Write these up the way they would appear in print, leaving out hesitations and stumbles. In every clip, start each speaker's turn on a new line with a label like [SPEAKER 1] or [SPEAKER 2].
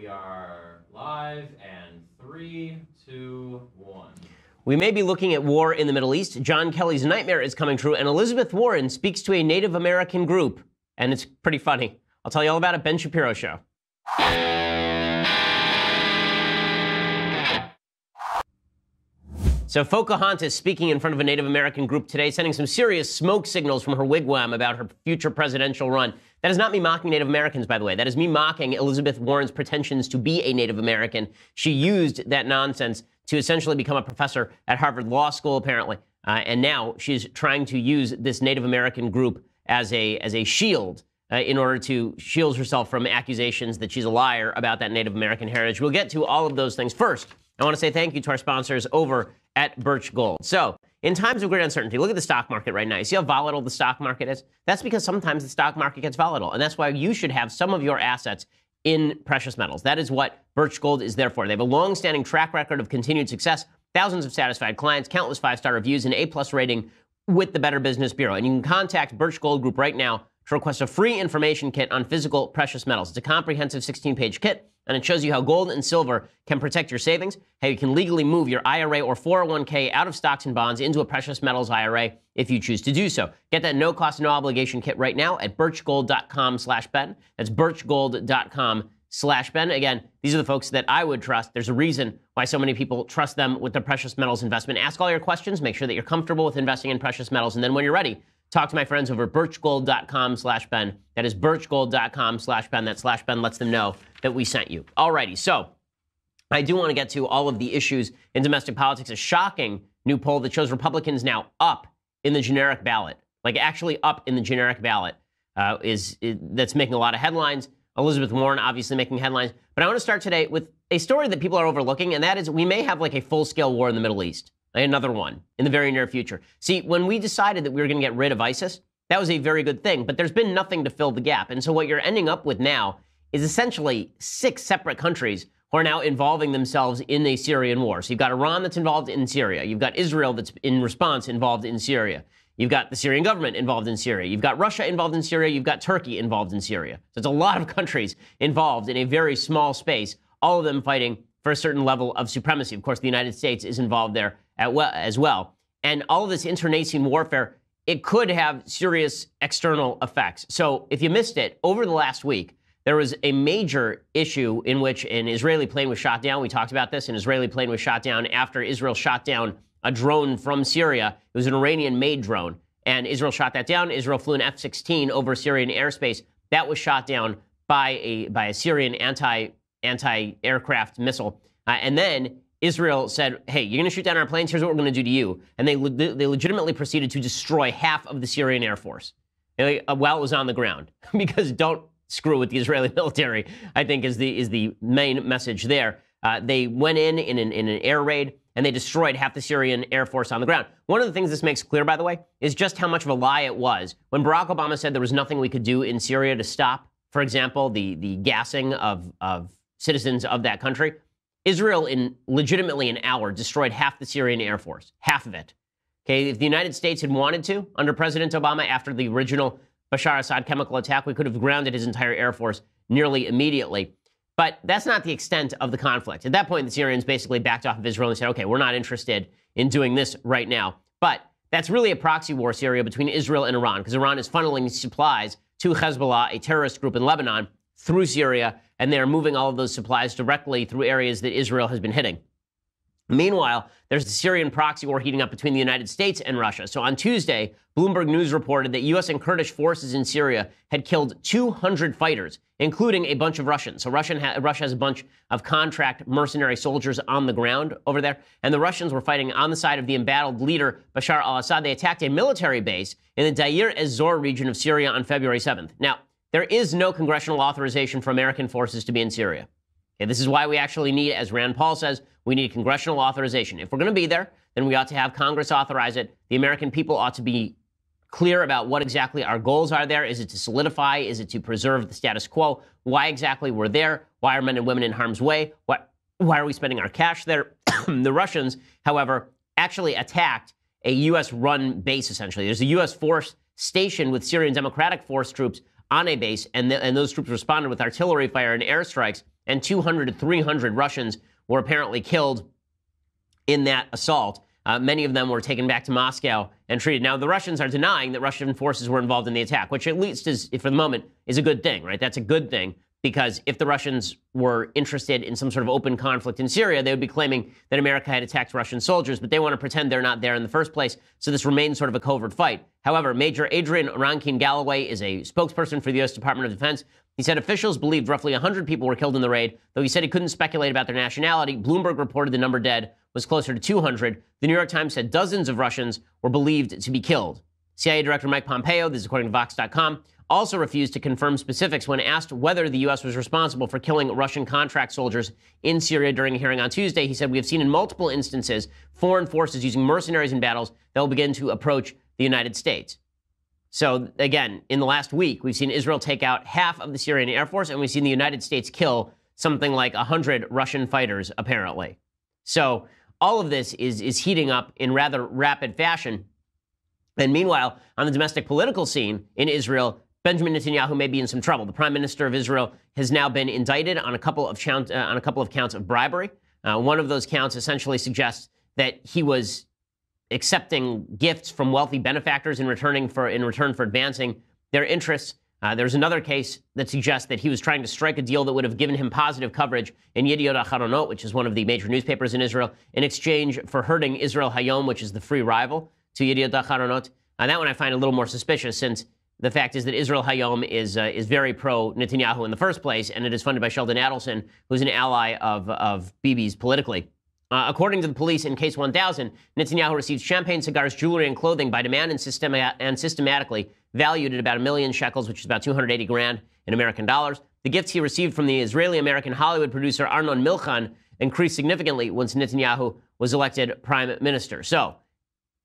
[SPEAKER 1] We are live and 3, 2, 1.
[SPEAKER 2] We may be looking at war in the Middle East. John Kelly's nightmare is coming true, and Elizabeth Warren speaks to a Native American group, and it's pretty funny. I'll tell you all about it. Ben Shapiro Show. So Pocahontas speaking in front of a Native American group today, sending some serious smoke signals from her wigwam about her future presidential run. That is not me mocking Native Americans, by the way. That is me mocking Elizabeth Warren's pretensions to be a Native American. She used that nonsense to essentially become a professor at Harvard Law School, apparently. And now she's trying to use this Native American group as a shield in order to shield herself from accusations that she's a liar about that Native American heritage. We'll get to all of those things. First, I want to say thank you to our sponsors over at Birch Gold. So, in times of great uncertainty, look at the stock market right now. You see how volatile the stock market is? That's because sometimes the stock market gets volatile, and that's why you should have some of your assets in precious metals. That is what Birch Gold is there for. They have a long-standing track record of continued success, thousands of satisfied clients, countless five-star reviews, and A-plus rating with the Better Business Bureau. And you can contact Birch Gold Group right now to request a free information kit on physical precious metals. It's a comprehensive 16-page kit, and it shows you how gold and silver can protect your savings, how you can legally move your IRA or 401k out of stocks and bonds into a precious metals IRA if you choose to do so. Get that no-cost, no-obligation kit right now at birchgold.com/Ben. That's birchgold.com/Ben. Again, these are the folks that I would trust. There's a reason why so many people trust them with their precious metals investment. Ask all your questions. Make sure that you're comfortable with investing in precious metals. And then when you're ready, talk to my friends over at birchgold.com/Ben. That is birchgold.com/Ben. That /Ben lets them know that we sent you. Alrighty, so I do want to get to all of the issues in domestic politics. A shocking new poll that shows Republicans now up in the generic ballot, like actually up in the generic ballot, that's making a lot of headlines. Elizabeth Warren obviously making headlines. But I want to start today with a story that people are overlooking, and that is we may have like a full-scale war in the Middle East. Another one in the very near future. See, when we decided that we were going to get rid of ISIS, that was a very good thing, but there's been nothing to fill the gap. And so what you're ending up with now is essentially 6 separate countries who are now involving themselves in a Syrian war. So you've got Iran that's involved in Syria. You've got Israel that's in response involved in Syria. You've got the Syrian government involved in Syria. You've got Russia involved in Syria. You've got Turkey involved in Syria. So it's a lot of countries involved in a very small space, all of them fighting for a certain level of supremacy. Of course, the United States is involved there as well. And all of this internecine warfare, it could have serious external effects. So if you missed it, over the last week, there was a major issue in which an Israeli plane was shot down. We talked about this. An Israeli plane was shot down after Israel shot down a drone from Syria. It was an Iranian-made drone. And Israel shot that down. Israel flew an F-16 over Syrian airspace. That was shot down by a Syrian anti-aircraft missile. And then Israel said, hey, you're going to shoot down our planes? Here's what we're going to do to you. And they legitimately proceeded to destroy half of the Syrian Air Force while it was on the ground. Because don't screw with the Israeli military, I think is the main message there. They went in an air raid, and they destroyed half the Syrian Air Force on the ground. One of the things this makes clear, by the way, is just how much of a lie it was. When Barack Obama said there was nothing we could do in Syria to stop, for example, the gassing of citizens of that country, Israel, in legitimately an hour, destroyed half the Syrian Air Force, half of it. Okay, if the United States had wanted to, under President Obama, after the original Bashar Assad chemical attack, we could have grounded his entire Air Force nearly immediately. But that's not the extent of the conflict. At that point, the Syrians basically backed off of Israel and said, okay, we're not interested in doing this right now. But that's really a proxy war, Syria, between Israel and Iran, because Iran is funneling supplies to Hezbollah, a terrorist group in Lebanon, through Syria, and they're moving all of those supplies directly through areas that Israel has been hitting. Meanwhile, there's the Syrian proxy war heating up between the United States and Russia. So on Tuesday, Bloomberg News reported that U.S. and Kurdish forces in Syria had killed 200 fighters, including a bunch of Russians. So Russia has a bunch of contract mercenary soldiers on the ground over there. And the Russians were fighting on the side of the embattled leader, Bashar al-Assad. They attacked a military base in the Deir ez-Zor region of Syria on February 7th. Now, there is no congressional authorization for American forces to be in Syria. Okay, this is why we actually need, as Rand Paul says, we need congressional authorization. If we're going to be there, then we ought to have Congress authorize it. The American people ought to be clear about what exactly our goals are there. Is it to solidify? Is it to preserve the status quo? Why exactly we're there? Why are men and women in harm's way? Why are we spending our cash there? The Russians, however, actually attacked a U.S.-run base, essentially. There's a U.S. force stationed with Syrian Democratic Force troops on a base, and those troops responded with artillery fire and airstrikes and 200 to 300 Russians were apparently killed in that assault. Many of them were taken back to Moscow and treated. Now, the Russians are denying that Russian forces were involved in the attack, which at least is, for the moment, is a good thing, right? That's a good thing, because if the Russians were interested in some sort of open conflict in Syria, they would be claiming that America had attacked Russian soldiers, but they want to pretend they're not there in the first place, so this remains sort of a covert fight. However, Major Adrian Rankin-Galloway is a spokesperson for the U.S. Department of Defense. He said officials believed roughly 100 people were killed in the raid, though he said he couldn't speculate about their nationality. Bloomberg reported the number dead was closer to 200. The New York Times said dozens of Russians were believed to be killed. CIA Director Mike Pompeo, this is according to Vox.com, also refused to confirm specifics when asked whether the U.S. was responsible for killing Russian contract soldiers in Syria during a hearing on Tuesday. He said, "We have seen in multiple instances foreign forces using mercenaries in battles that will begin to approach the United States." So, again, in the last week, we've seen Israel take out half of the Syrian Air Force, and we've seen the United States kill something like 100 Russian fighters, apparently. So all of this is heating up in rather rapid fashion. And meanwhile, on the domestic political scene in Israel, Benjamin Netanyahu may be in some trouble. The prime minister of Israel has now been indicted on a couple of counts of bribery. One of those counts essentially suggests that he was accepting gifts from wealthy benefactors in return for advancing their interests. There's another case that suggests that he was trying to strike a deal that would have given him positive coverage in Yediot Aharonot, which is one of the major newspapers in Israel, in exchange for hurting Israel Hayom, which is the free rival to Yediot Aharonot. That one I find a little more suspicious, since the fact is that Israel Hayom is very pro-Netanyahu in the first place, and it is funded by Sheldon Adelson, who's an ally of Bibi's politically. According to the police, in Case 1000, Netanyahu received champagne, cigars, jewelry, and clothing by demand and systematically valued at about 1 million shekels, which is about 280 grand in American dollars. The gifts he received from the Israeli-American Hollywood producer Arnon Milchan increased significantly once Netanyahu was elected prime minister. So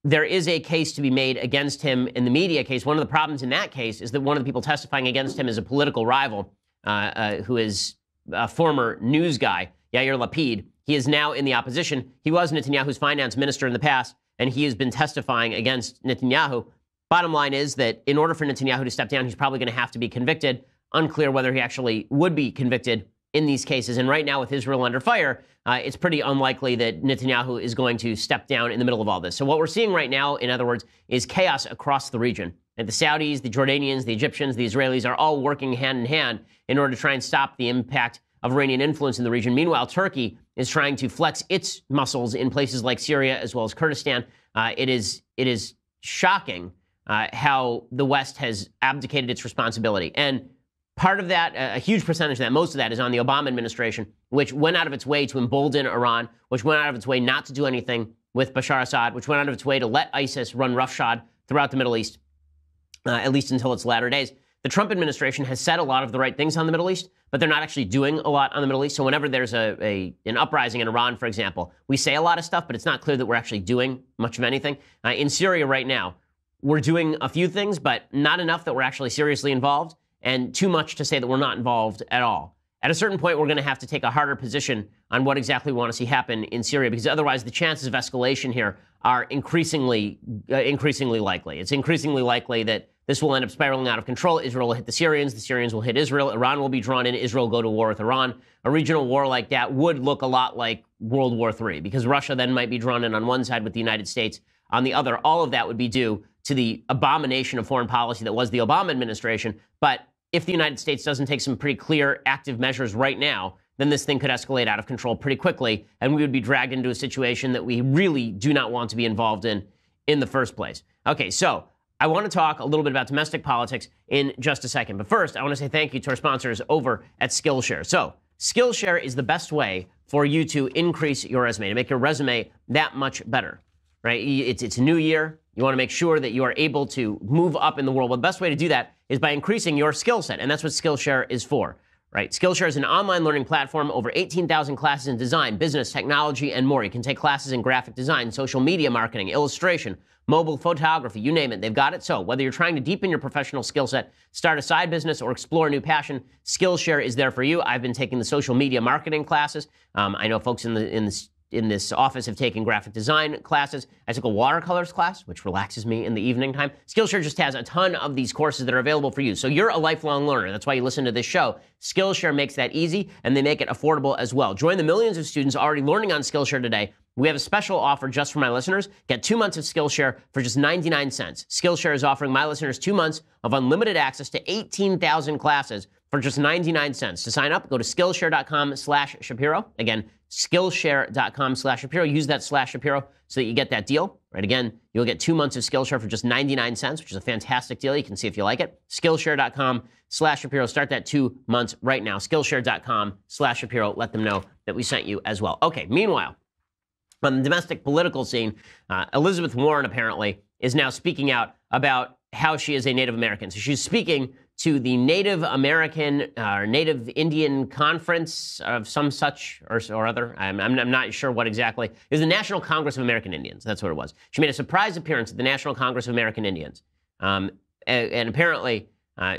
[SPEAKER 2] there is a case to be made against him in the media case. One of the problems in that case is that one of the people testifying against him is a political rival who is a former news guy, Yair Lapid. He is now in the opposition. He was Netanyahu's finance minister in the past, and he has been testifying against Netanyahu. Bottom line is that in order for Netanyahu to step down, he's probably going to have to be convicted. Unclear whether he actually would be convicted in these cases. And right now, with Israel under fire, it's pretty unlikely that Netanyahu is going to step down in the middle of all this. So what we're seeing right now, in other words, is chaos across the region. And the Saudis, the Jordanians, the Egyptians, the Israelis are all working hand in hand in order to try and stop the impact of Iranian influence in the region. Meanwhile, Turkey is trying to flex its muscles in places like Syria as well as Kurdistan. It is shocking how the West has abdicated its responsibility. And part of that, a huge percentage of that, most of that, is on the Obama administration, which went out of its way to embolden Iran, which went out of its way not to do anything with Bashar Assad, which went out of its way to let ISIS run roughshod throughout the Middle East, at least until its latter days. The Trump administration has said a lot of the right things on the Middle East, but they're not actually doing a lot on the Middle East. So whenever there's an uprising in Iran, for example, we say a lot of stuff, but it's not clear that we're actually doing much of anything. In Syria right now, we're doing a few things, but not enough that we're actually seriously involved, and too much to say that we're not involved at all. At a certain point, we're going to have to take a harder position on what exactly we want to see happen in Syria, because otherwise the chances of escalation here are increasingly likely. It's increasingly likely that this will end up spiraling out of control. Israel will hit the Syrians will hit Israel, Iran will be drawn in, Israel will go to war with Iran. A regional war like that would look a lot like World War III, because Russia then might be drawn in on one side with the United States on the other. All of that would be due to the abomination of foreign policy that was the Obama administration. But if the United States doesn't take some pretty clear active measures right now, then this thing could escalate out of control pretty quickly, and we would be dragged into a situation that we really do not want to be involved in the first place. Okay, so I want to talk a little bit about domestic politics in just a second. But first, I want to say thank you to our sponsors over at Skillshare. So Skillshare is the best way for you to increase your resume, to make your resume that much better, right? It's a new year. You want to make sure that you are able to move up in the world. Well, the best way to do that is by increasing your skill set, and that's what Skillshare is for, right? Skillshare is an online learning platform, over 18,000 classes in design, business, technology, and more. You can take classes in graphic design, social media marketing, illustration, mobile photography, you name it, they've got it. So whether you're trying to deepen your professional skill set, start a side business, or explore a new passion, Skillshare is there for you. I've been taking the social media marketing classes. I know folks in the in this office have taken graphic design classes. I took a watercolors class, which relaxes me in the evening time. Skillshare just has a ton of these courses that are available for you. So you're a lifelong learner. That's why you listen to this show. Skillshare makes that easy, and they make it affordable as well. Join the millions of students already learning on Skillshare today. We have a special offer just for my listeners. Get 2 months of Skillshare for just 99 cents. Skillshare is offering my listeners 2 months of unlimited access to 18,000 classes for just 99 cents. To sign up, go to Skillshare.com/Shapiro. Again, Skillshare.com/Shapiro. Use that /Shapiro so that you get that deal. Right? Again, you'll get 2 months of Skillshare for just 99 cents, which is a fantastic deal. You can see if you like it. Skillshare.com/Shapiro. Start that 2 months right now. Skillshare.com/Shapiro. Let them know that we sent you as well. Okay, meanwhile, on the domestic political scene, Elizabeth Warren apparently is now speaking out about how she is a Native American. So she's speaking to the Native American or Native Indian Conference of some such or other. I'm not sure what exactly. It was the National Congress of American Indians. That's what it was. She made a surprise appearance at the National Congress of American Indians. And apparently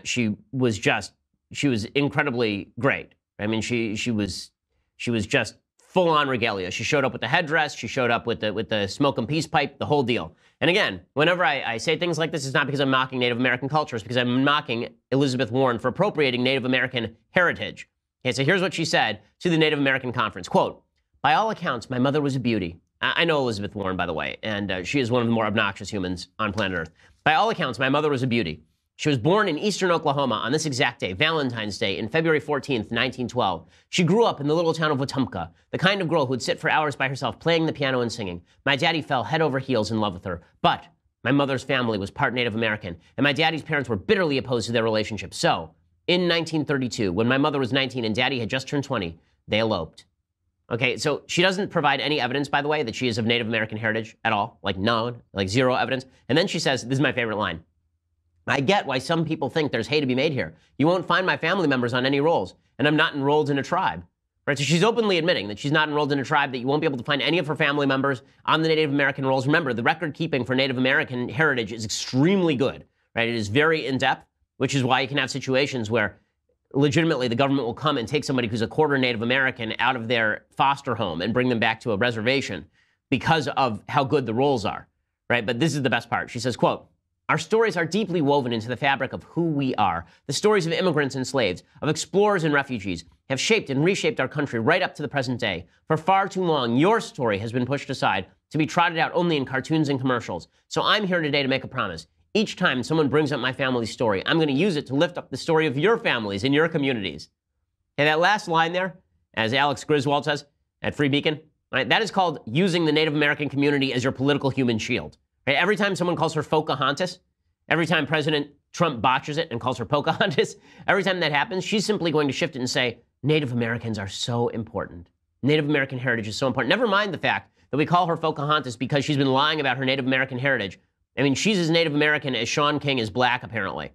[SPEAKER 2] she was incredibly great. I mean, she was just full-on regalia. She showed up with the headdress. She showed up with the smoke and peace pipe, the whole deal. And again, whenever I say things like this, it's not because I'm mocking Native American culture. It's because I'm mocking Elizabeth Warren for appropriating Native American heritage. Okay, so here's what she said to the Native American conference. Quote, "By all accounts, my mother was a beauty." I know Elizabeth Warren, by the way, and she is one of the more obnoxious humans on planet Earth. "By all accounts, my mother was a beauty. She was born in eastern Oklahoma on this exact day, Valentine's Day, in February 14th, 1912. She grew up in the little town of Wetumpka, the kind of girl who would sit for hours by herself playing the piano and singing. My daddy fell head over heels in love with her. But my mother's family was part Native American, and my daddy's parents were bitterly opposed to their relationship. So, in 1932, when my mother was 19 and daddy had just turned 20, they eloped." Okay, so she doesn't provide any evidence, by the way, that she is of Native American heritage at all. Like none, like zero evidence. And then she says, this is my favorite line, "I get why some people think there's hay to be made here. You won't find my family members on any rolls, and I'm not enrolled in a tribe." Right? So she's openly admitting that she's not enrolled in a tribe, that you won't be able to find any of her family members on the Native American rolls. Remember, the record keeping for Native American heritage is extremely good. Right? It is very in-depth, which is why you can have situations where legitimately the government will come and take somebody who's a quarter Native American out of their foster home and bring them back to a reservation because of how good the rolls are. Right? But this is the best part. She says, quote, "Our stories are deeply woven into the fabric of who we are. The stories of immigrants and slaves, of explorers and refugees, have shaped and reshaped our country right up to the present day. For far too long, your story has been pushed aside to be trotted out only in cartoons and commercials. So I'm here today to make a promise. Each time someone brings up my family's story, I'm going to use it to lift up the story of your families and your communities." And that last line there, as Alex Griswold says at Free Beacon, right, that is called using the Native American community as your political human shield. Right? Every time someone calls her Pocahontas, every time President Trump botches it and calls her Pocahontas, every time that happens, she's simply going to shift it and say, Native Americans are so important. Native American heritage is so important. Never mind the fact that we call her Pocahontas because she's been lying about her Native American heritage. I mean, she's as Native American as Sean King is black, apparently.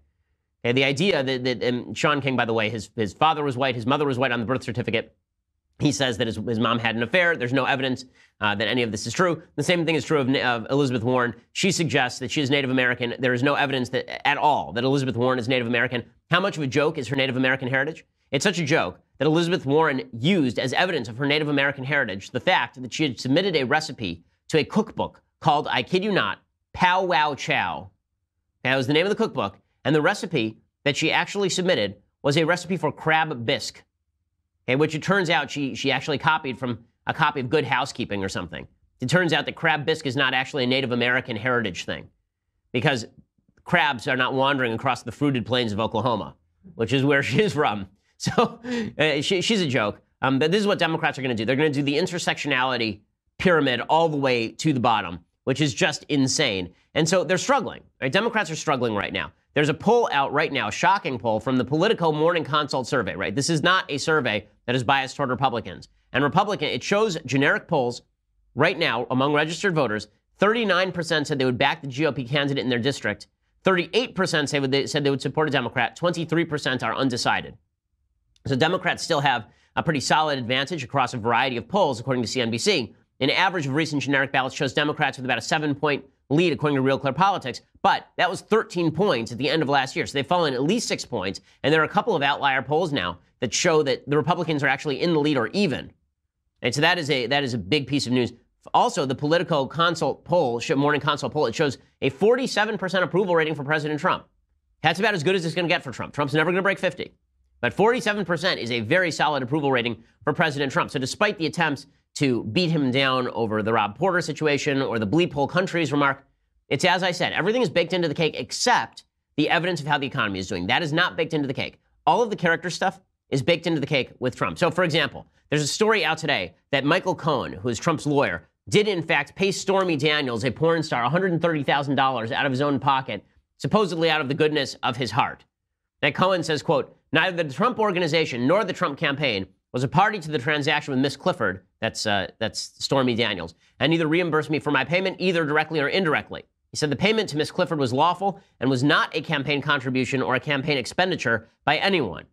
[SPEAKER 2] Okay, the idea that Sean King, by the way, his father was white, his mother was white on the birth certificate. He says that his mom had an affair. There's no evidence that any of this is true. The same thing is true of Elizabeth Warren. She suggests that she is Native American. There is no evidence at all that Elizabeth Warren is Native American. How much of a joke is her Native American heritage? It's such a joke that Elizabeth Warren used as evidence of her Native American heritage the fact that she had submitted a recipe to a cookbook called, I kid you not, Pow Wow Chow. That was the name of the cookbook. And the recipe that she actually submitted was a recipe for crab bisque. Okay, which it turns out she actually copied from a copy of Good Housekeeping or something. It turns out that crab bisque is not actually a Native American heritage thing because crabs are not wandering across the fruited plains of Oklahoma, which is where she is from. So she's a joke. But this is what Democrats are going to do. They're going to do the intersectionality pyramid all the way to the bottom, which is just insane. And so they're struggling. Right? Democrats are struggling right now. There's a poll out right now, a shocking poll from the Politico Morning Consult survey, right? This is not a survey that is biased toward Republicans. And it shows generic polls right now among registered voters. 39% said they would back the GOP candidate in their district. 38% said they would support a Democrat. 23% are undecided. So Democrats still have a pretty solid advantage across a variety of polls, according to CNBC. An average of recent generic ballots shows Democrats with about a 7-point lead, according to Real Clear Politics. But that was 13 points at the end of last year. So they've fallen at least 6 points. And there are a couple of outlier polls now that show that the Republicans are actually in the lead or even. Right, so that is a big piece of news. Also, the Politico Consult poll, Morning Consult poll, it shows a 47% approval rating for President Trump. That's about as good as it's going to get for Trump. Trump's never going to break 50. But 47% is a very solid approval rating for President Trump. So despite the attempts to beat him down over the Rob Porter situation or the bleep whole countries remark, it's as I said, everything is baked into the cake except the evidence of how the economy is doing. That is not baked into the cake. All of the character stuff is baked into the cake with Trump. So, for example, there's a story out today that Michael Cohen, who is Trump's lawyer, did in fact pay Stormy Daniels, a porn star, $130,000 out of his own pocket, supposedly out of the goodness of his heart. Now, Cohen says, quote, neither the Trump organization nor the Trump campaign was a party to the transaction with Miss Clifford, that's Stormy Daniels, and neither reimbursed me for my payment, either directly or indirectly. He said the payment to Miss Clifford was lawful and was not a campaign contribution or a campaign expenditure by anyone.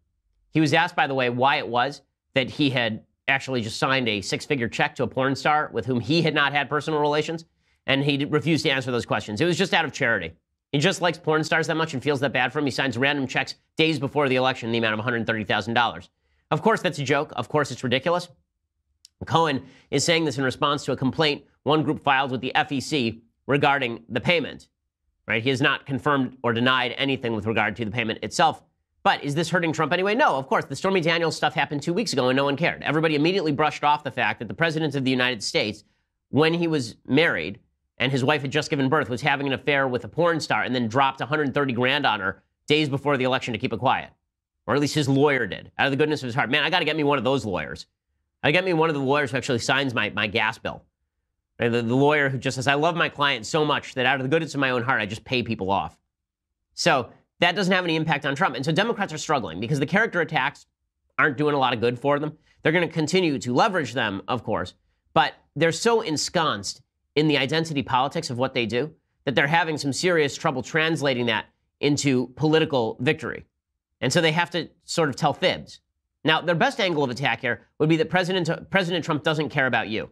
[SPEAKER 2] He was asked, by the way, why it was that he had actually just signed a six-figure check to a porn star with whom he had not had personal relations, and he refused to answer those questions. It was just out of charity. He just likes porn stars that much and feels that bad for him. He signs random checks days before the election in the amount of $130,000. Of course, that's a joke. Of course, it's ridiculous. Cohen is saying this in response to a complaint one group filed with the FEC regarding the payment. Right? He has not confirmed or denied anything with regard to the payment itself. But is this hurting Trump anyway? No, of course. The Stormy Daniels stuff happened 2 weeks ago and no one cared. Everybody immediately brushed off the fact that the president of the United States, when he was married and his wife had just given birth, was having an affair with a porn star and then dropped $130,000 on her days before the election to keep it quiet. Or at least his lawyer did, out of the goodness of his heart. Man, I got to get me one of those lawyers. I got to get me one of the lawyers who actually signs my gas bill. The lawyer who just says, I love my client so much that out of the goodness of my own heart, I just pay people off. So that doesn't have any impact on Trump. And so Democrats are struggling because the character attacks aren't doing a lot of good for them. They're going to continue to leverage them, of course, but they're so ensconced in the identity politics of what they do that they're having some serious trouble translating that into political victory. And so they have to sort of tell fibs. Now, their best angle of attack here would be that President Trump doesn't care about you.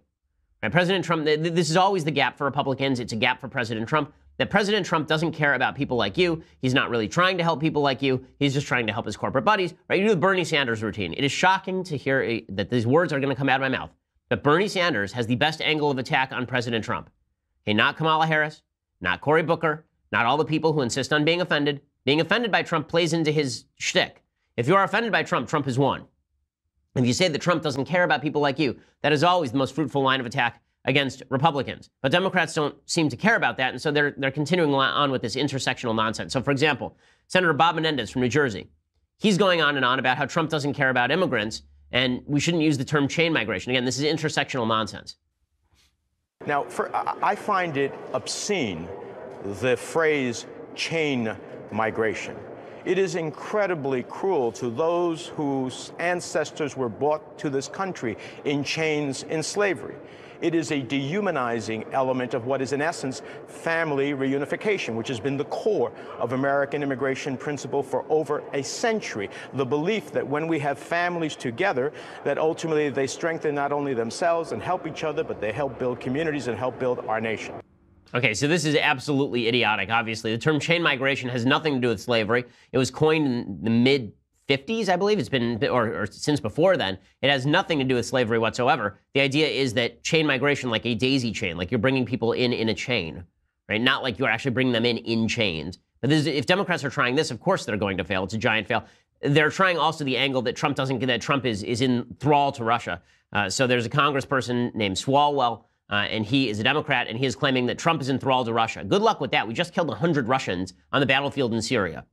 [SPEAKER 2] Right? President Trump, this is always the gap for Republicans. It's a gap for President Trump. That President Trump doesn't care about people like you. He's not really trying to help people like you. He's just trying to help his corporate buddies. Right? You do the Bernie Sanders routine. It is shocking to hear that these words are going to come out of my mouth. But Bernie Sanders has the best angle of attack on President Trump. Okay, not Kamala Harris, not Cory Booker, not all the people who insist on being offended. Being offended by Trump plays into his shtick. If you are offended by Trump, Trump has won. If you say that Trump doesn't care about people like you, that is always the most fruitful line of attack against Republicans. But Democrats don't seem to care about that, and so they're continuing on with this intersectional nonsense. So, for example, Senator Bob Menendez from New Jersey, he's going on and on about how Trump doesn't care about immigrants, and we shouldn't use the term chain migration. Again, this is intersectional nonsense.
[SPEAKER 3] Now, I find it obscene, the phrase chain migration. It is incredibly cruel to those whose ancestors were brought to this country in chains in slavery. It is a dehumanizing element of what is, in essence, family reunification, which has been the core of American immigration principle for over a century. The belief that when we have families together, that ultimately they strengthen not only themselves and help each other, but they help build communities and help build our nation.
[SPEAKER 2] Okay, so this is absolutely idiotic, obviously. The term chain migration has nothing to do with slavery. It was coined in the mid-50s, I believe. It's been, or since before then. It has nothing to do with slavery whatsoever. The idea is that chain migration, like a daisy chain, like you're bringing people in a chain, right? Not like you're actually bringing them in chains. But if Democrats are trying this, of course they're going to fail. It's a giant fail. They're trying also the angle that Trump is in thrall to Russia. So there's a congressperson named Swalwell, and he is a Democrat, and he is claiming that Trump is enthralled to Russia. Good luck with that. We just killed 100 Russians on the battlefield in Syria.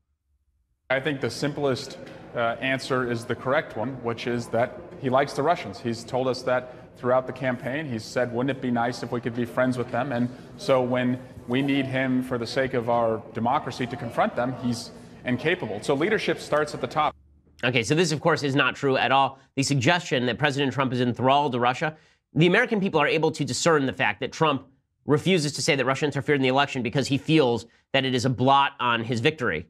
[SPEAKER 4] I think the simplest answer is the correct one, which is that he likes the Russians. He's told us that throughout the campaign. He said, wouldn't it be nice if we could be friends with them? And so when we need him for the sake of our democracy to confront them, he's incapable. So leadership starts at the top.
[SPEAKER 2] Okay, so this, of course, is not true at all. The suggestion that President Trump is enthralled to Russia, the American people are able to discern the fact that Trump refuses to say that Russia interfered in the election because he feels that it is a blot on his victory.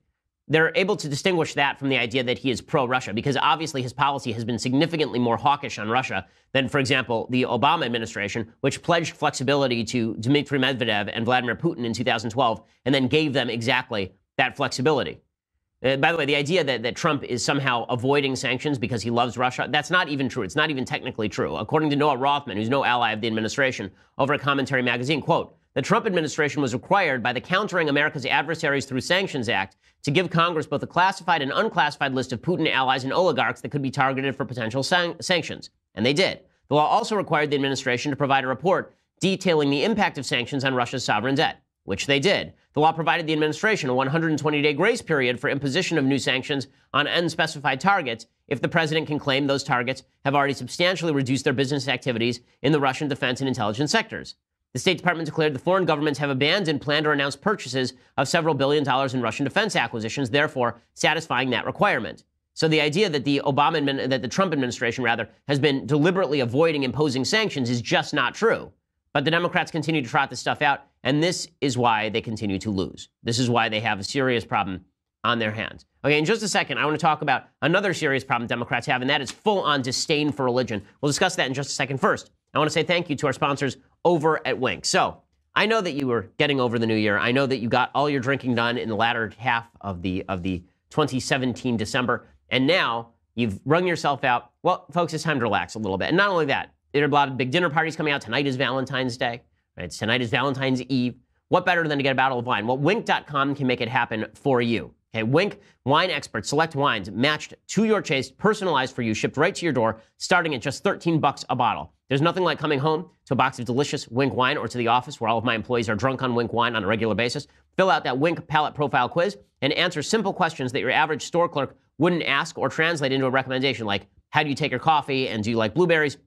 [SPEAKER 2] They're able to distinguish that from the idea that he is pro-Russia, because obviously his policy has been significantly more hawkish on Russia than, for example, the Obama administration, which pledged flexibility to Dmitry Medvedev and Vladimir Putin in 2012 and then gave them exactly that flexibility. By the way, the idea that Trump is somehow avoiding sanctions because he loves Russia, that's not even true. It's not even technically true. According to Noah Rothman, who's no ally of the administration, over at Commentary Magazine, quote, the Trump administration was required by the Countering America's Adversaries Through Sanctions Act to give Congress both a classified and unclassified list of Putin allies and oligarchs that could be targeted for potential sanctions. And they did. The law also required the administration to provide a report detailing the impact of sanctions on Russia's sovereign debt, which they did. The law provided the administration a 120-day grace period for imposition of new sanctions on unspecified targets if the president can claim those targets have already substantially reduced their business activities in the Russian defense and intelligence sectors. The State Department declared the foreign governments have abandoned planned or announced purchases of several $billion in Russian defense acquisitions, therefore satisfying that requirement. So the idea that the Trump administration has been deliberately avoiding imposing sanctions is just not true. But the Democrats continue to trot this stuff out, and this is why they continue to lose. This is why they have a serious problem on their hands. Okay, in just a second, I want to talk about another serious problem Democrats have, and that is full-on disdain for religion. We'll discuss that in just a second. First, I want to say thank you to our sponsors over at Wink. So, I know that you were getting over the new year. I know that you got all your drinking done in the latter half of the 2017 December, and now you've wrung yourself out. Well, folks, it's time to relax a little bit. And not only that, there are a lot of big dinner parties coming out. Tonight is Valentine's Day. Right? Tonight is Valentine's Eve. What better than to get a bottle of wine? Well, Wink.com can make it happen for you. Okay, Wink wine experts select wines matched to your taste, personalized for you, shipped right to your door, starting at just $13 a bottle. There's nothing like coming home to a box of delicious Wink wine or to the office where all of my employees are drunk on Wink wine on a regular basis. Fill out that Wink palate profile quiz and answer simple questions that your average store clerk wouldn't ask or translate into a recommendation like, how do you take your coffee and do you like blueberries?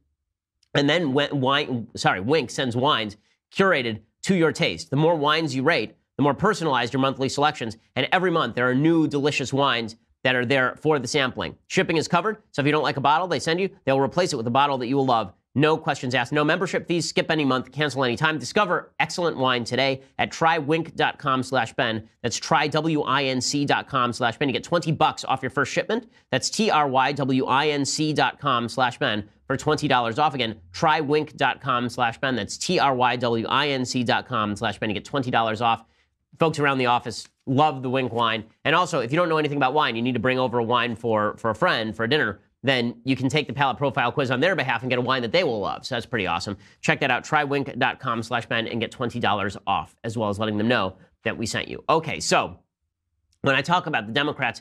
[SPEAKER 2] And then Wink sends wines curated to your taste. The more wines you rate, the more personalized your monthly selections. And every month there are new delicious wines that are there for the sampling. Shipping is covered, so if you don't like a bottle they send you, they'll replace it with a bottle that you will love. No questions asked, no membership fees, skip any month, cancel any time. Discover excellent wine today at trywink.com/Ben. That's trywinc.com/Ben. You get $20 off your first shipment. That's trywinc.com/Ben for $20 off. Again, trywink.com/Ben. That's trywinc.com/Ben. You get $20 off. Folks around the office love the Wink wine. And also, if you don't know anything about wine, you need to bring over a wine for a friend, for a dinner, then you can take the palate profile quiz on their behalf and get a wine that they will love. So that's pretty awesome. Check that out, trywink.com/Ben, and get $20 off, as well as letting them know that we sent you. Okay, so when I talk about the Democrats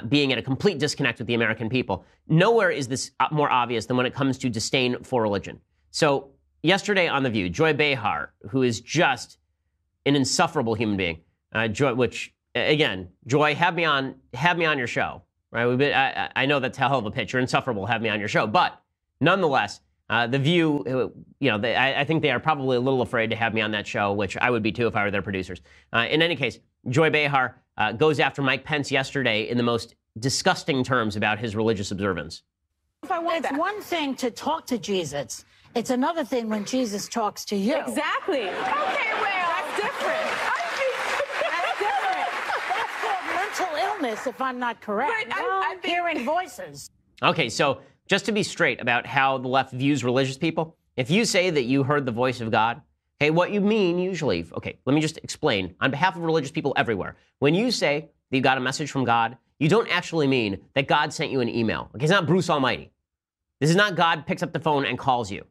[SPEAKER 2] being at a complete disconnect with the American people, nowhere is this more obvious than when it comes to disdain for religion. So yesterday on The View, Joy Behar, who is just an insufferable human being, Joy, have me on your show. Right? I know that's a hell of a pitch. You're insufferable. Have me on your show. But nonetheless, The View, I think they are probably a little afraid to have me on that show, which I would be too if I were their producers. In any case, Joy Behar goes after Mike Pence yesterday in the most disgusting terms about his religious observance.
[SPEAKER 5] It's one thing to talk to Jesus. It's another thing when Jesus talks to you.
[SPEAKER 6] Exactly. Okay, well, that's different.
[SPEAKER 5] Mental illness, if I'm not correct. I'm hearing voices.
[SPEAKER 2] Okay, so just to be straight about how the left views religious people, if you say that you heard the voice of God, okay, what you mean usually, okay, let me just explain on behalf of religious people everywhere. When you say that you got a message from God, you don't actually mean that God sent you an email. Okay, it's not Bruce Almighty. This is not God picks up the phone and calls you.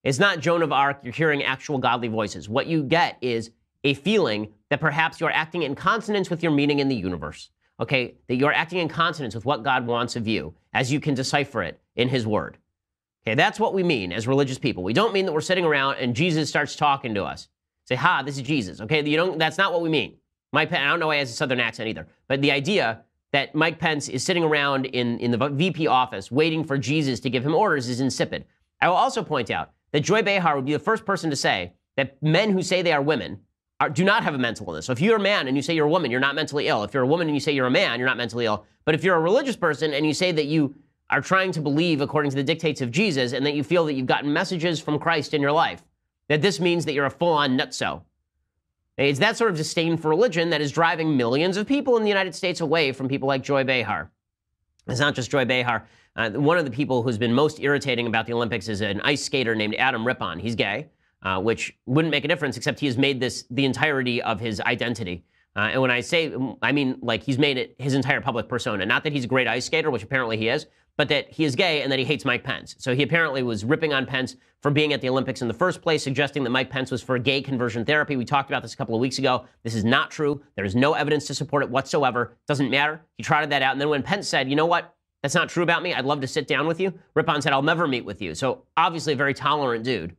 [SPEAKER 2] It's not Joan of Arc. You're hearing actual godly voices. What you get is a feeling that perhaps you're acting in consonance with your meaning in the universe, okay? That you're acting in consonance with what God wants of you as you can decipher it in his word. Okay, that's what we mean as religious people. We don't mean that we're sitting around and Jesus starts talking to us. Say, this is Jesus, okay? That's not what we mean. Mike Pence, I don't know why he has a southern accent either, but the idea that Mike Pence is sitting around in the VP office waiting for Jesus to give him orders is insipid. I will also point out that Joy Behar would be the first person to say that men who say they are women do not have a mental illness. So if you're a man and you say you're a woman, you're not mentally ill. If you're a woman and you say you're a man, you're not mentally ill. But if you're a religious person and you say that you are trying to believe according to the dictates of Jesus and that you feel that you've gotten messages from Christ in your life, that this means that you're a full-on nutso. It's that sort of disdain for religion that is driving millions of people in the United States away from people like Joy Behar. It's not just Joy Behar. One of the people who's been most irritating about the Olympics is an ice skater named Adam Rippon. He's gay. Which wouldn't make a difference, except he has made this the entirety of his identity. And when I say, I mean, like, he's made it his entire public persona. Not that he's a great ice skater, which apparently he is, but that he is gay and that he hates Mike Pence. So he apparently was ripping on Pence for being at the Olympics in the first place, suggesting that Mike Pence was for gay conversion therapy. We talked about this a couple of weeks ago. This is not true. There is no evidence to support it whatsoever. Doesn't matter. He trotted that out. And then when Pence said, you know what? That's not true about me. I'd love to sit down with you. Rippon said, I'll never meet with you. So obviously a very tolerant dude.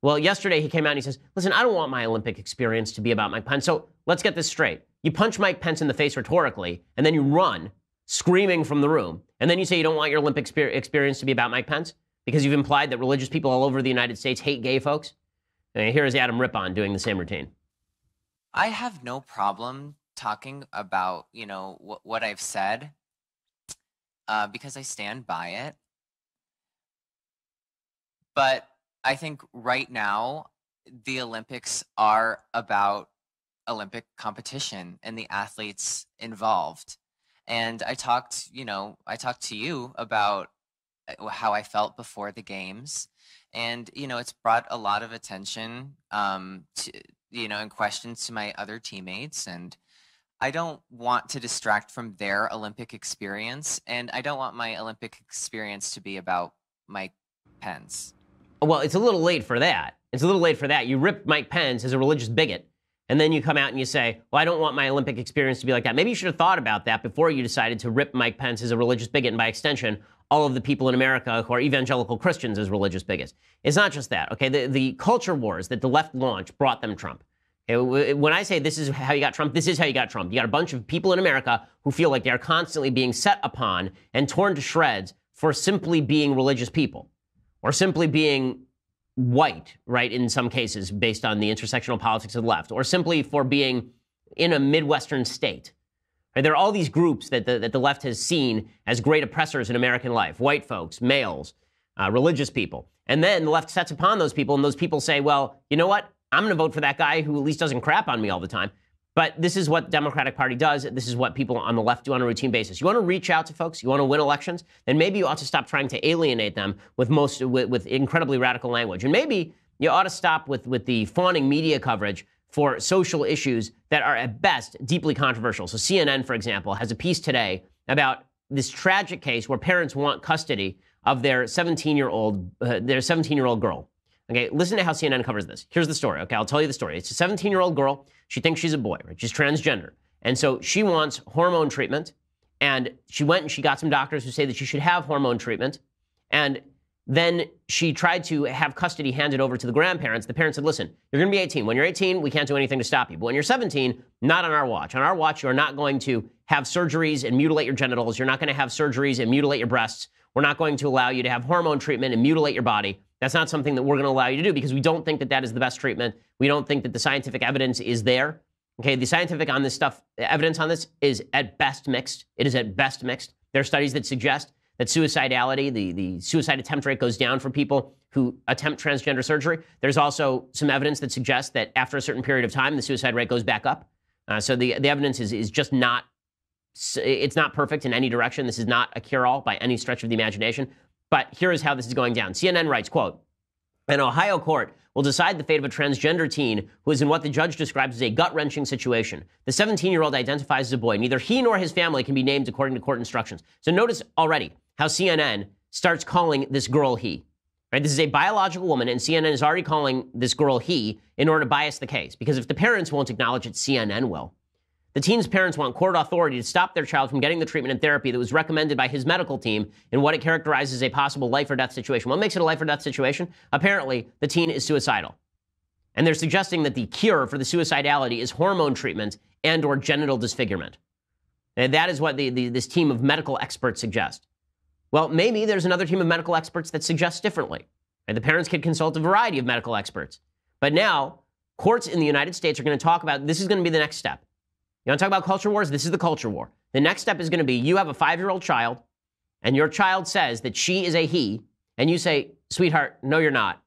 [SPEAKER 2] Well, yesterday he came out and he says, listen, I don't want my Olympic experience to be about Mike Pence. So let's get this straight. You punch Mike Pence in the face rhetorically, and then you run screaming from the room. And then you say you don't want your Olympic experience to be about Mike Pence because you've implied that religious people all over the United States hate gay folks. And here is Adam Rippon doing the same routine.
[SPEAKER 7] I have no problem talking about, what I've said because I stand by it. But I think right now the Olympics are about Olympic competition and the athletes involved. And I talked to you about how I felt before the games. And, it's brought a lot of attention to, and questions to my other teammates. And I don't want to distract from their Olympic experience. And I don't want my Olympic experience to be about Mike Pence.
[SPEAKER 2] Well, it's a little late for that. You rip Mike Pence as a religious bigot, and then you come out and you say, well, I don't want my Olympic experience to be like that. Maybe you should have thought about that before you decided to rip Mike Pence as a religious bigot, and by extension, all of the people in America who are evangelical Christians as religious bigots. It's not just that, okay? The culture wars that the left launched brought them Trump. Okay? When I say this is how you got Trump, this is how you got Trump. You got a bunch of people in America who feel like they are constantly being set upon and torn to shreds for simply being religious people, or simply being white, right, in some cases, based on the intersectional politics of the left, or simply for being in a Midwestern state. Right? There are all these groups that the left has seen as great oppressors in American life: white folks, males, religious people. And then the left sets upon those people, and those people say, well, you know what? I'm going to vote for that guy who at least doesn't crap on me all the time. But this is what the Democratic Party does. This is what people on the left do on a routine basis. You want to reach out to folks? You want to win elections? Then maybe you ought to stop trying to alienate them with incredibly radical language. And maybe you ought to stop with the fawning media coverage for social issues that are at best deeply controversial. So CNN, for example, has a piece today about this tragic case where parents want custody of their 17-year-old girl. Okay, listen to how CNN covers this. Here's the story, okay? I'll tell you the story. It's a 17-year-old girl. She thinks she's a boy, right? She's transgender. And so she wants hormone treatment. And she went and she got some doctors who say that she should have hormone treatment. And then she tried to have custody handed over to the grandparents. The parents said, listen, you're going to be 18. When you're 18, we can't do anything to stop you. But when you're 17, not on our watch. On our watch, you're not going to have surgeries and mutilate your genitals. You're not going to have surgeries and mutilate your breasts. We're not going to allow you to have hormone treatment and mutilate your body. That's not something that we're going to allow you to do because we don't think that that is the best treatment. We don't think that the scientific evidence is there. Okay, the scientific on this stuff, evidence on this is at best mixed. It is at best mixed. There are studies that suggest that suicidality, the suicide attempt rate goes down for people who attempt transgender surgery. There's also some evidence that suggests that after a certain period of time, the suicide rate goes back up. So the evidence is just not, it's not perfect in any direction. This is not a cure-all by any stretch of the imagination. But here is how this is going down. CNN writes, quote, an Ohio court will decide the fate of a transgender teen who is in what the judge describes as a gut-wrenching situation. The 17-year-old identifies as a boy. Neither he nor his family can be named according to court instructions. So notice already how CNN starts calling this girl he. Right? This is a biological woman, and CNN is already calling this girl he in order to bias the case. Because if the parents won't acknowledge it, CNN will. The teen's parents want court authority to stop their child from getting the treatment and therapy that was recommended by his medical team in what it characterizes as a possible life or death situation. What makes it a life or death situation? Apparently, the teen is suicidal. And they're suggesting that the cure for the suicidality is hormone treatment and or genital disfigurement. And that is what this team of medical experts suggest. Well, maybe there's another team of medical experts that suggests differently. And the parents could consult a variety of medical experts. But now, courts in the United States are going to talk about, this is going to be the next step. You want to talk about culture wars? This is the culture war. The next step is going to be you have a 5-year-old child, and your child says that she is a he, and you say, sweetheart, no, you're not.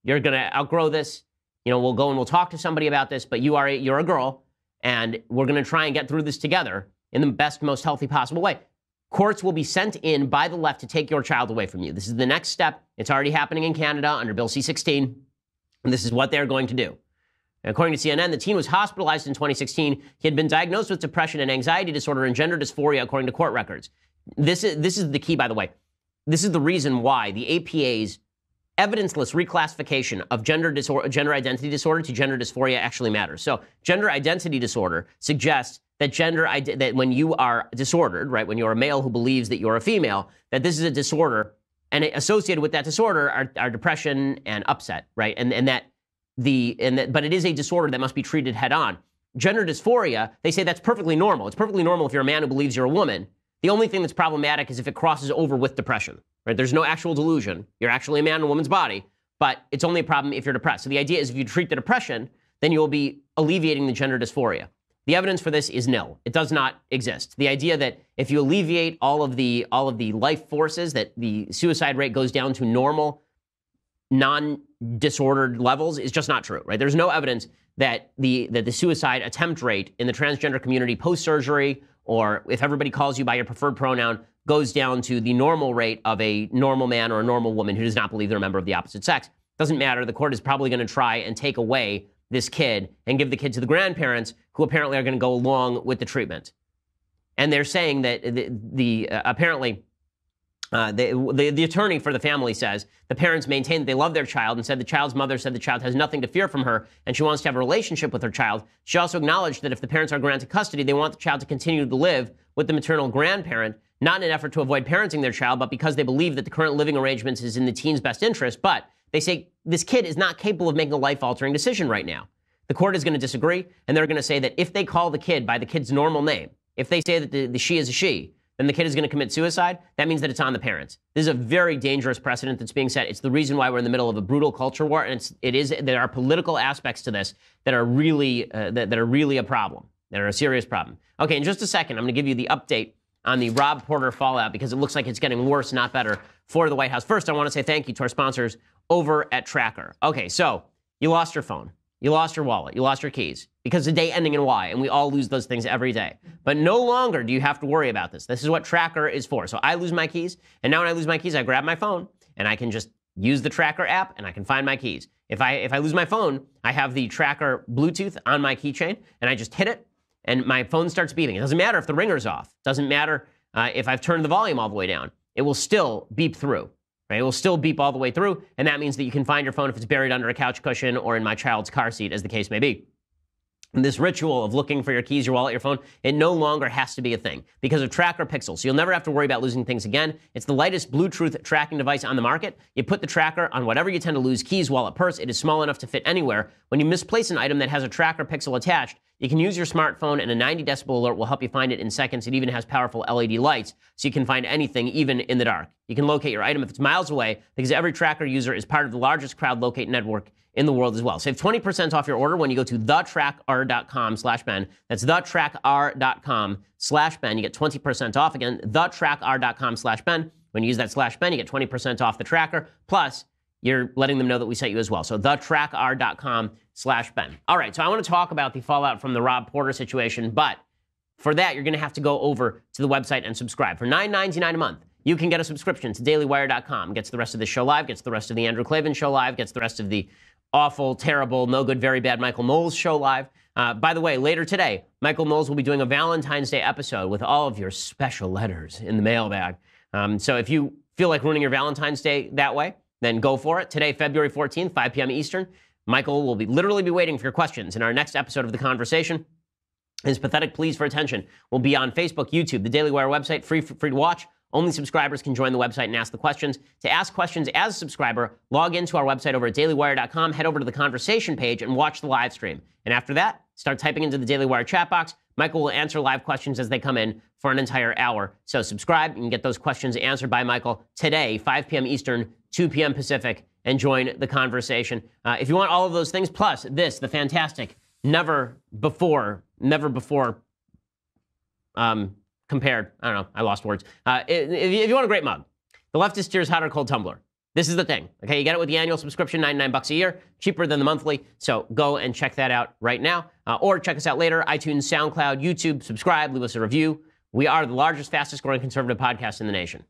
[SPEAKER 2] You're going to outgrow this. We'll go and we'll talk to somebody about this, but you're a girl, and we're going to try and get through this together in the best, most healthy possible way. Courts will be sent in by the left to take your child away from you. This is the next step. It's already happening in Canada under Bill C-16, and this is what they're going to do. According to CNN, the teen was hospitalized in 2016. He had been diagnosed with depression and anxiety disorder and gender dysphoria, according to court records. This is the key, by the way. This is the reason why the APA's evidenceless reclassification of gender identity disorder to gender dysphoria actually matters. So gender identity disorder suggests that that when you are disordered, right, when you're a male who believes that you're a female, that this is a disorder, and associated with that disorder are depression and upset, right, but it is a disorder that must be treated head on. Gender dysphoria, they say that's perfectly normal. It's perfectly normal if you're a man who believes you're a woman. The only thing that's problematic is if it crosses over with depression, right? There's no actual delusion. You're actually a man in a woman's body, but it's only a problem if you're depressed. So the idea is if you treat the depression, then you'll be alleviating the gender dysphoria. The evidence for this is nil. It does not exist. The idea that if you alleviate all of the life forces, that the suicide rate goes down to normal, non-disordered levels is just not true, right? There's no evidence that the suicide attempt rate in the transgender community post-surgery, or if everybody calls you by your preferred pronoun, goes down to the normal rate of a normal man or a normal woman who does not believe they're a member of the opposite sex. Doesn't matter. The court is probably going to try and take away this kid and give the kid to the grandparents, who apparently are going to go along with the treatment. And they're saying that apparently the attorney for the family says the parents maintain that they love their child and said the child's mother said the child has nothing to fear from her and she wants to have a relationship with her child. She also acknowledged that if the parents are granted custody, they want the child to continue to live with the maternal grandparent, not in an effort to avoid parenting their child, but because they believe that the current living arrangements is in the teen's best interest. But they say this kid is not capable of making a life-altering decision right now. The court is going to disagree, and they're going to say that if they call the kid by the kid's normal name, if they say that the she is a she, then the kid is going to commit suicide. That means that it's on the parents. This is a very dangerous precedent that's being set. It's the reason why we're in the middle of a brutal culture war, and there are political aspects to this that are really a problem, that are a serious problem. Okay, in just a second, I'm going to give you the update on the Rob Porter fallout because it looks like it's getting worse, not better, for the White House. First, I want to say thank you to our sponsors over at Tracker. Okay, so you lost your phone. You lost your wallet. You lost your keys because the day ending in Y, and we all lose those things every day. But no longer do you have to worry about this. This is what Tracker is for. So I lose my keys, and now when I lose my keys, I grab my phone, and I can just use the Tracker app, and I can find my keys. If I lose my phone, I have the Tracker Bluetooth on my keychain, and I just hit it, and my phone starts beeping. It doesn't matter if the ringer's off. It doesn't matter if I've turned the volume all the way down. It will still beep through. Right? It will still beep all the way through, and that means that you can find your phone if it's buried under a couch cushion or in my child's car seat, as the case may be. And this ritual of looking for your keys, your wallet, your phone, it no longer has to be a thing because of Tracker Pixel. So you'll never have to worry about losing things again. It's the lightest Bluetooth tracking device on the market. You put the tracker on whatever you tend to lose, keys, wallet, purse. It is small enough to fit anywhere. When you misplace an item that has a Tracker Pixel attached, you can use your smartphone, and a 90 decibel alert will help you find it in seconds. It even has powerful LED lights, so you can find anything, even in the dark. You can locate your item if it's miles away, because every Tracker user is part of the largest crowd locate network in the world as well. Save 20% off your order when you go to thetrackr.com/Ben. That's thetrackr.com/Ben. You get 20% off. Again, thetrackr.com/Ben. When you use that /Ben, you get 20% off the tracker. Plus, you're letting them know that we sent you as well. So thetrackr.com/Ben. All right, so I want to talk about the fallout from the Rob Porter situation, but for that, you're going to have to go over to the website and subscribe. For $9.99 a month, you can get a subscription to dailywire.com. Gets the rest of the show live, gets the rest of the Andrew Klavan show live, gets the rest of the awful, terrible, no good, very bad Michael Knowles show live. By the way, later today, Michael Knowles will be doing a Valentine's Day episode with all of your special letters in the mailbag. So if you feel like ruining your Valentine's Day that way, then go for it. Today, February 14th, 5 p.m. Eastern, Michael will literally be waiting for your questions in our next episode of The Conversation. His pathetic pleas for attention will be on Facebook, YouTube, the Daily Wire website, free to watch. Only subscribers can join the website and ask the questions. To ask questions as a subscriber, log into our website over at dailywire.com, head over to the conversation page, and watch the live stream. And after that, start typing into the Daily Wire chat box. Michael will answer live questions as they come in for an entire hour. So subscribe and get those questions answered by Michael today, 5 p.m. Eastern, 2 p.m. Pacific, and join the conversation. If you want all of those things, plus this, the fantastic, never before compared, I don't know, I lost words. If you want a great mug, the Leftist Tears Hot or Cold Tumbler. This is the thing, okay? You get it with the annual subscription, $99 a year, cheaper than the monthly. So go and check that out right now. Or check us out later, iTunes, SoundCloud, YouTube, subscribe, leave us a review. We are the largest, fastest growing conservative podcast in the nation.